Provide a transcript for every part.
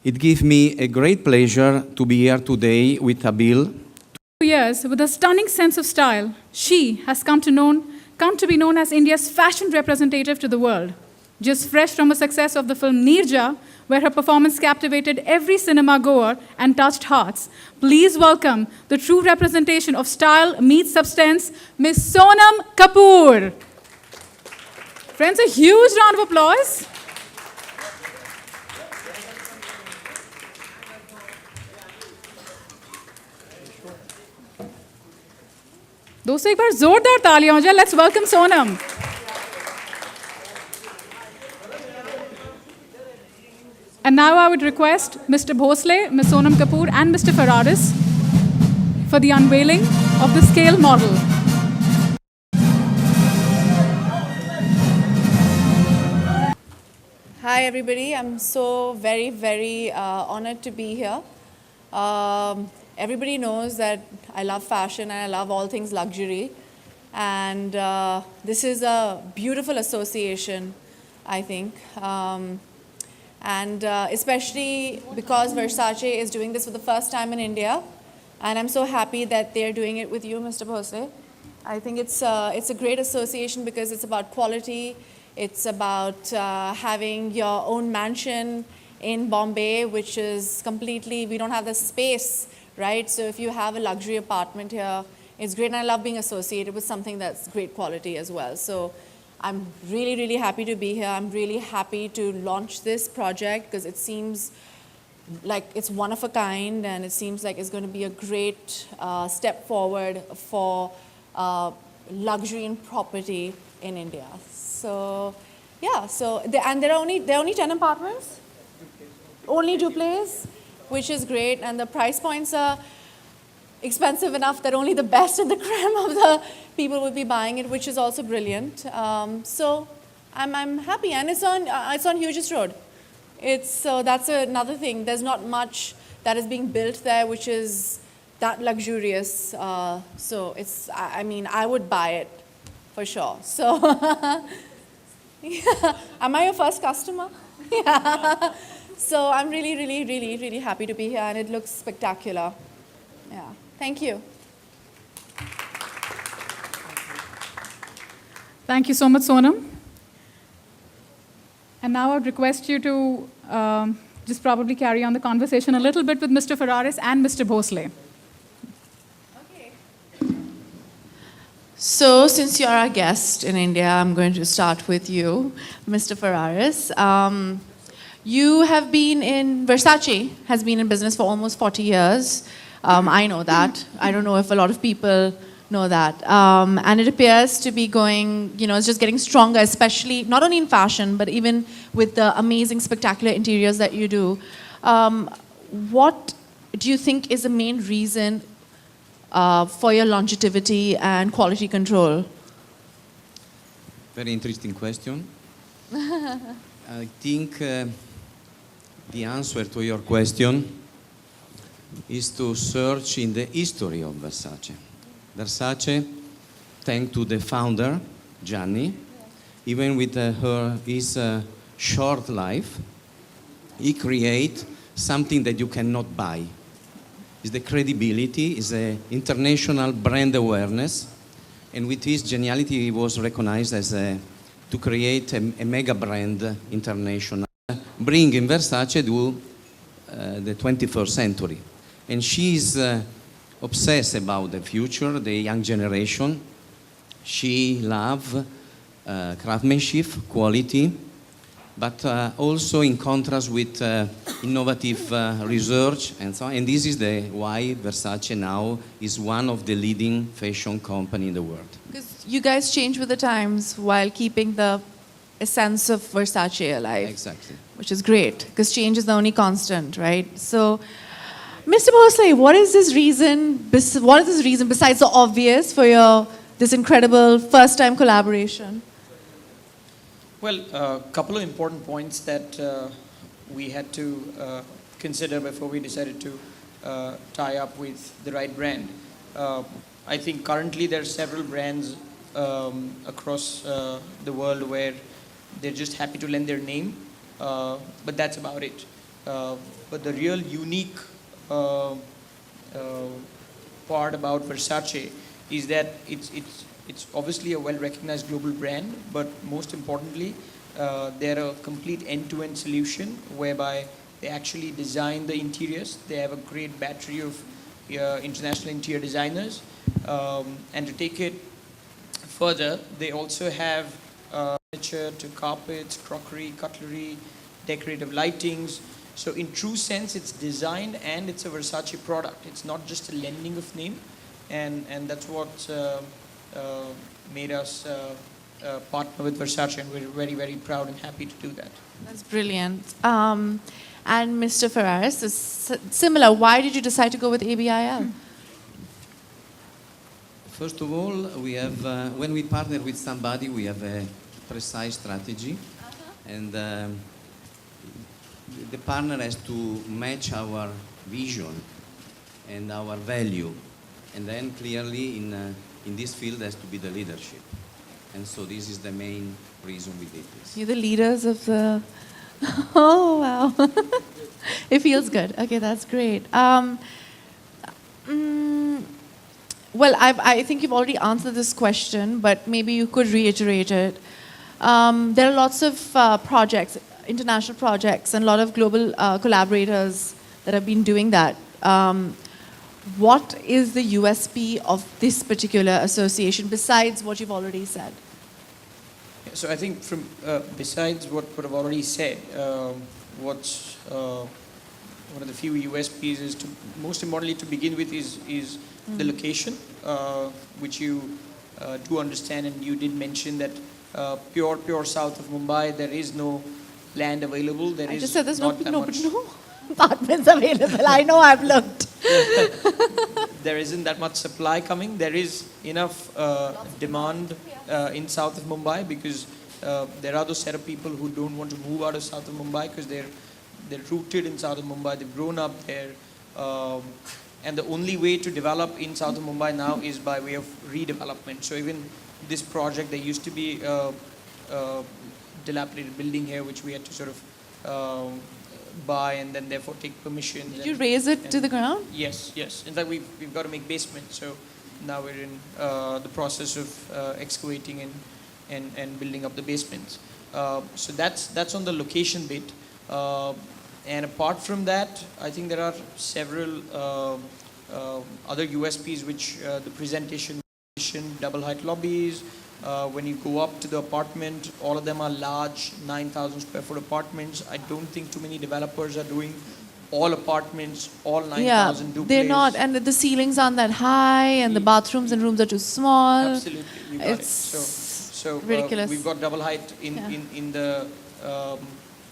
It gives me a great pleasure to be here today with Abil. Years, with a stunning sense of style, she has come to be known as India's fashion representative to the world. Just fresh from a success of the film Neerja, where her performance captivated every cinema goer and touched hearts. Please welcome the true representation of style meets substance, Miss Sonam Kapoor. Friends, a huge round of applause. दोस्तों एक बार जोरदार तालियां हो जाए. Let's welcome Sonam. And now I would request Mr. Bhosle, Ms. Sonam Kapoor, and Mr. Ferraris for the unveiling of the scale model. Hi everybody, I'm so very honored to be here. Everybody knows that I love fashion and I love all things luxury. And this is a beautiful association, I think. Especially because Versace is doing this for the first time in India. And I'm so happy that they're doing it with you, Mr. Bhosle. I think it's a great association because it's about quality. It's about having your own mansion in Bombay, which is completely, we don't have the space, right? So if you have a luxury apartment here, it's great. And I love being associated with something that's great quality as well. So I'm really happy to be here. I'm really happy to launch this project because it seems like it's one of a kind and it seems like it's going to be a great step forward for luxury and property in India. So yeah, and there are only 10 apartments, only duplex, which is great, and the price points are expensive enough that only the best and the creme of the people will be buying it, which is also brilliant. So I'm happy, and it's on Hughes Road. So that's another thing. There's not much that is being built there, which is that luxurious. So I mean, I would buy it for sure. So yeah. Am I your first customer? Yeah. So I'm really happy to be here, and it looks spectacular. Yeah. Thank you. Thank you so much, Sonam. And now I would request you to just probably carry on the conversation a little bit with Mr. Ferraris and Mr. Bhosle. So since you're our guest in India, I'm going to start with you, Mr. Ferraris. You have been Versace has been in business for almost 40 years. I know that. I don't know if a lot of people know that. And it appears to be going, it's just getting stronger, especially not only in fashion, but even with the amazing, spectacular interiors that you do. What do you think is the main reason for your longevity and quality control? Very interesting question. I think the answer to your question is to search in the history of Versace. Versace, thanks to the founder, Gianni, even with his short life, he created something that you cannot buy. It's the credibility, it's the international brand awareness, and with his geniality he was recognized as to create a mega brand international, bringing Versace to the 21st century. And she's obsessed about the future, the young generation. She loves craftsmanship, quality, but also in contrast with innovative research and so on. And this is why Versace now is one of the leading fashion company in the world. Because you guys change with the times while keeping the essence of Versace alive. Exactly. Which is great, because change is the only constant, right? So, Mr. Bhosle, what is this reason besides the obvious for this incredible first-time collaboration? Well, a couple of important points that we had to consider before we decided to tie up with the right brand. I think currently there are several brands across the world where they're just happy to lend their name, but that's about it. But the real unique part about Versace is that it's obviously a well-recognized global brand, but most importantly, they're a complete end-to-end solution whereby they actually design the interiors. They have a great battery of international interior designers, and to take it further, they also have furniture to carpets, crockery, cutlery, decorative lightings. So in true sense, it's designed and it's a Versace product. It's not just a lending of name, and that's what made us partner with Versace, and we're very, very proud and happy to do that. That's brilliant. And Mr. Ferraris, is similar. Why did you decide to go with ABIL? First of all, we have when we partner with somebody, we have a precise strategy, and the partner has to match our vision and our value, and then clearly in this field has to be the leadership, and so this is the main reason we did this. You're the leaders of the... Oh, wow. It feels good. Okay, that's great. Well, I think you've already answered this question, but maybe you could reiterate it. There are lots of projects, international projects, and a lot of global collaborators that have been doing that. What is the USP of this particular association besides what you've already said? So I think from besides what I've already said, what's one of the few USPs is to, most importantly to begin with, is the location, which you do understand, and you did mention that pure south of Mumbai, there is no land available. There I is just said there's no apartments available. I know, I've looked. There isn't that much supply coming. There is enough demand in south of Mumbai, because there are those set of people who don't want to move out of south of Mumbai because they're rooted in south of Mumbai. They've grown up there, and the only way to develop in south of Mumbai now is by way of redevelopment. So even this project, there used to be a dilapidated building here, which we had to sort of buy and then therefore take permission. Did you raise it to the ground? Yes, yes. In fact, we've got to make basement, so now we're in the process of excavating and building up the basements. So that's on the location bit. And apart from that, I think there are several other USPs which the presentation, double height lobbies. When you go up to the apartment, all of them are large 9,000 square foot apartments. I don't think too many developers are doing all apartments, all 9,000 duplexes. They're not, and the ceilings aren't that high, and the bathrooms and rooms are too small. Absolutely, you got It's it. So ridiculous. we've got double height in the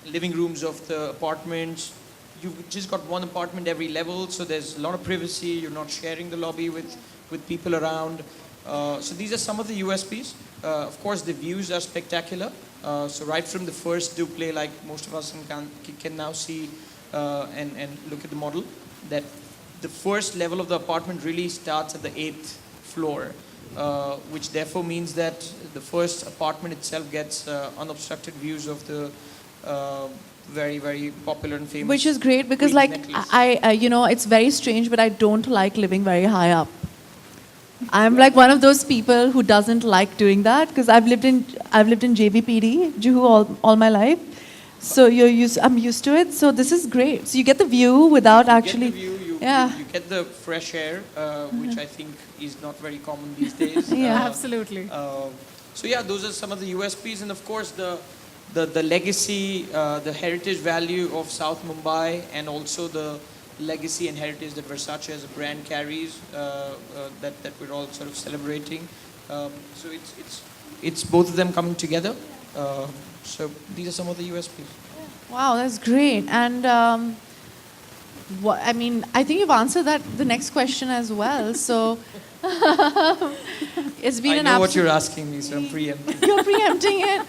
living rooms of the apartments. You've just got one apartment every level, so there's a lot of privacy. You're not sharing the lobby with people around. So these are some of the USPs. Of course, the views are spectacular. So right from the first duplex, like most of us can now see and look at the model, that the first level of the apartment really starts at the 8th floor, which therefore means that the first apartment itself gets unobstructed views of the very, very popular and famous. Which is great because, Queen's like, necklace. I it's very strange, but I don't like living very high up. I'm like one of those people who doesn't like doing that because I've lived in JVPD, Juhu, all my life. So I'm used to it. So this is great. So you get the view without actually. You get the view, you get the fresh air, which I think is not very common these days. Yeah. Absolutely. So yeah, those are some of the USPs, and of course the legacy, the heritage value of South Mumbai, and also the legacy and heritage that Versace as a brand carries, that we're all sort of celebrating. So it's both of them coming together. So these are some of the USPs. Wow, that's great. And I think you've answered the next question as well. So it's been I know what you're asking me, so I'm preempting. You're preempting it.